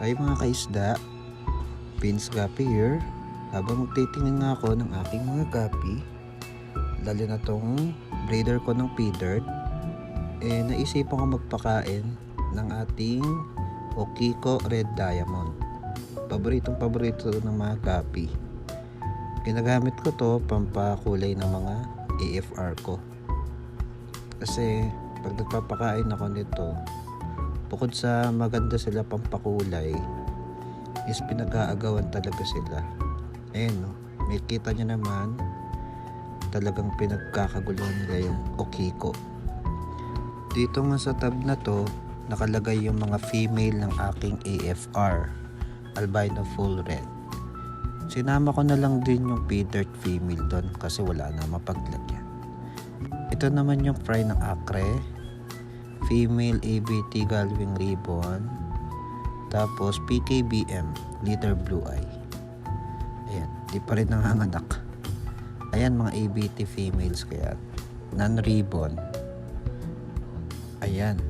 Hi mga kaisda, Vince Gapi here. Habang magtitingin nga ako ng aking mga gapi, lalo na tong breeder ko ng P-Dirt, naisipan ko magpakain ng ating Okiko Red Diamond. Paborito ng mga gapi. Ginagamit ko to pampakulay ng mga AFR ko. Kasi pag nagpapakain ako nito, bukod sa maganda sila pampakulay, is pinag-aagawan talaga sila. Ayan, no? May kita nyo naman, talagang pinagkakaguluhan nila yung Okiko. Dito nga sa tab na to, nakalagay yung mga female ng aking AFR, albino full red. Sinama ko na lang din yung P-Dirt female doon kasi wala na mapaglagyan. Ito naman yung fry ng Acre, female ABT Galwing Ribbon, tapos PKBM Glitter Blue Eye. Ayan, di pa rin nanganganak. Ayan mga ABT females kaya non-ribbon. Ayan,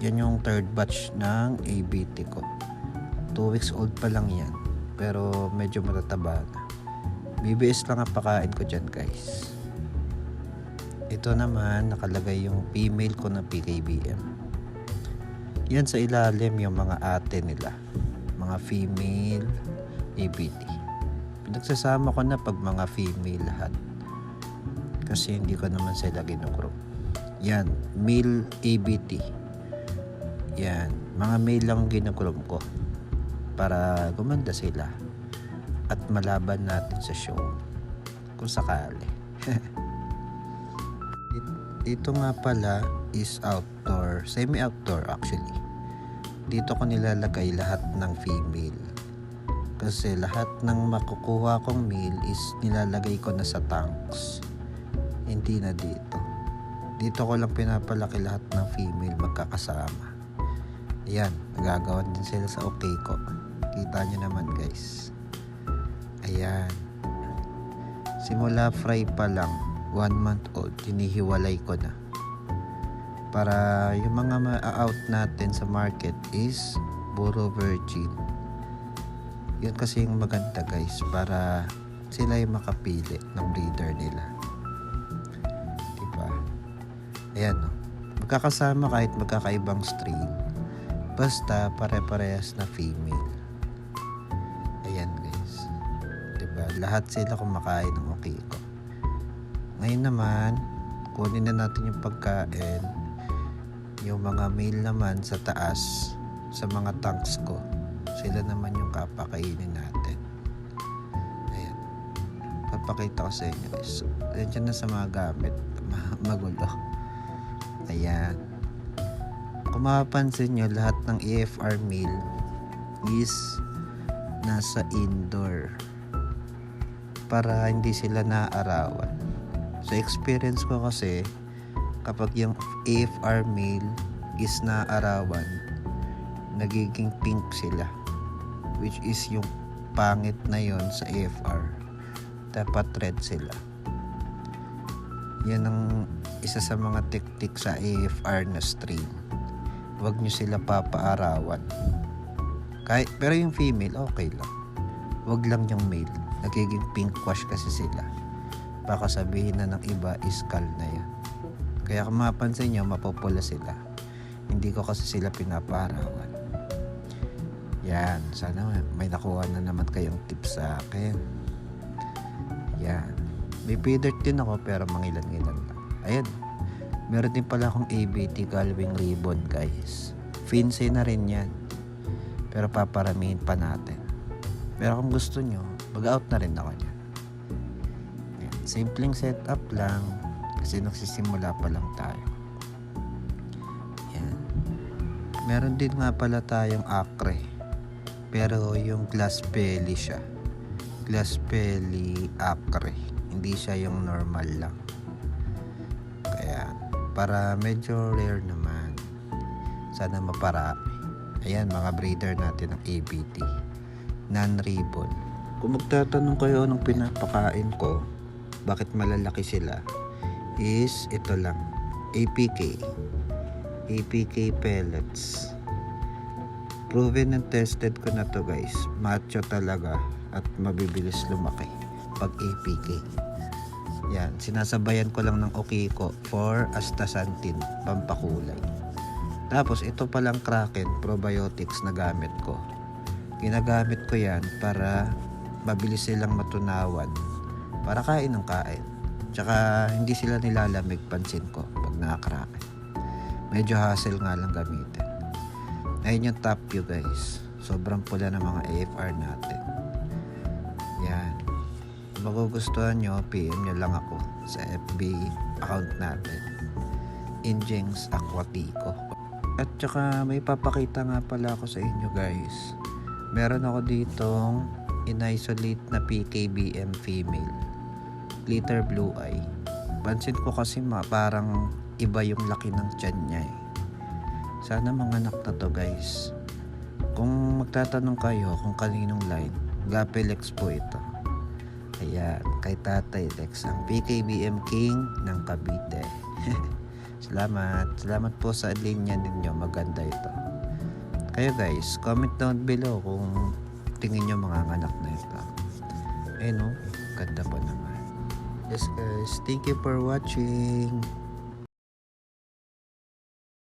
yan yung third batch ng ABT ko. 2 weeks old pa lang yan, pero medyo matataba na. BBS lang ang pakain ko dyan guys. Ito naman nakalagay yung female ko na PKBM. Yan sa ilalim yung mga ate nila, mga female ABT. Pinagsasama ko na pag mga female lahat kasi hindi ko naman sila ginugroup. Yan, male ABT. Yan, mga male lang ginugroup ko para gumanda sila at malaban natin sa show kung sakali. Ito nga pala is outdoor, semi-outdoor actually. Dito ko nilalagay lahat ng female. Kasi lahat ng makukuha kong male is nilalagay ko na sa tanks. Hindi na dito. Dito ko lang pinapalaki lahat ng female magkakasama. Ayan, nagagawan din sila sa Okiko. Kita nyo naman guys. Ayan. Simula fry pa lang, 1 month old, hinihiwalay ko na. Para yung mga ma-out natin sa market is puro virgin. Yun kasi yung maganda guys, para sila yung makapili ng breeder nila. Diba? Ayan, no? Magkakasama kahit magkakaibang strain, basta pare-parehas na female. Ayan guys, diba? Lahat sila kumakain ng Okiko. Ngayon naman, kunin na natin yung pagkain. Yung mga male naman sa taas, sa mga tanks ko, sila naman yung kapakainin natin. Ayan, papakita ko sa inyo guys. Ayan na sa mga gamit, magulo. Ayan, kung mapapansin nyo, lahat ng AFR male is nasa indoor para hindi sila naaarawan. Sa experience ko kasi, kapag yung AFR male is naaarawan, nagiging pink sila, which is yung pangit na yon sa AFR. Dapat red sila. Yan ang isa sa mga teknik sa AFR na strain. Huwag nyo sila papaarawan. Pero yung female okay lang. Huwag lang yung male, nagiging pink wash kasi sila. Baka sabihin na ng iba iskal na yan. Kaya kung mapansin nyo, mapupula sila. Hindi ko kasi sila pinapaarawan. Yan, sana may nakuha na naman kayong tips sa akin. Yan, may P-Dirt din ako pero mangilan-ngilan lang. Ayan, meron din pala akong ABT Galwing Ribbon guys. Fancy na rin yan, pero paparamihin pa natin. Pero kung gusto nyo, mag-out na rin ako yan. Simpleng setup lang kasi nagsisimula pa lang tayo. Yan. Meron din nga pala tayong Acre, pero yung glass belly siya. Glass belly Acre, hindi siya yung normal lang. Kaya para medyo rare naman, sana maparami. Ayan, mga breeder natin ng ABT non-ribbon. Kung magtatanong kayo anong pinapakain ko, bakit malalaki sila, is ito lang, APK pellets. Proven and tested ko na to guys. Macho talaga at mabibilis lumaki pag APK. Yan, sinasabayan ko lang ng Okiko for astaxanthin, pampakulay. Tapos ito palang Kraken probiotics na gamit ko. Ginagamit ko yan para mabilis silang matunawan, para kain ng kain. Tsaka hindi sila nilalamig, pansin ko pag nakakraken. Medyo hassle nga lang gamitin. Ayun yung top view guys. Sobrang pula ng mga AFR natin. Yan. Kung magugustuhan nyo, PM nyo lang ako sa FB account natin, Injings Aquatico. At saka may papakita nga pala ako sa inyo guys. Meron ako ditong in-isolate na PKBM female, glitter blue eye. Pansin ko kasi parang iba yung laki ng tiyan niya eh. Sana manganak na to guys. Kung magtatanong kayo kung kaninong line, Gapilex po ito. Ayan, kay Tatay Lex, ang PKBM King ng Cavite. Salamat po sa linya ninyo, maganda ito. Kayo guys, comment down below kung tingin nyo manganganak na ito. Eh no, ganda pa naman. Yes guys, thank you for watching.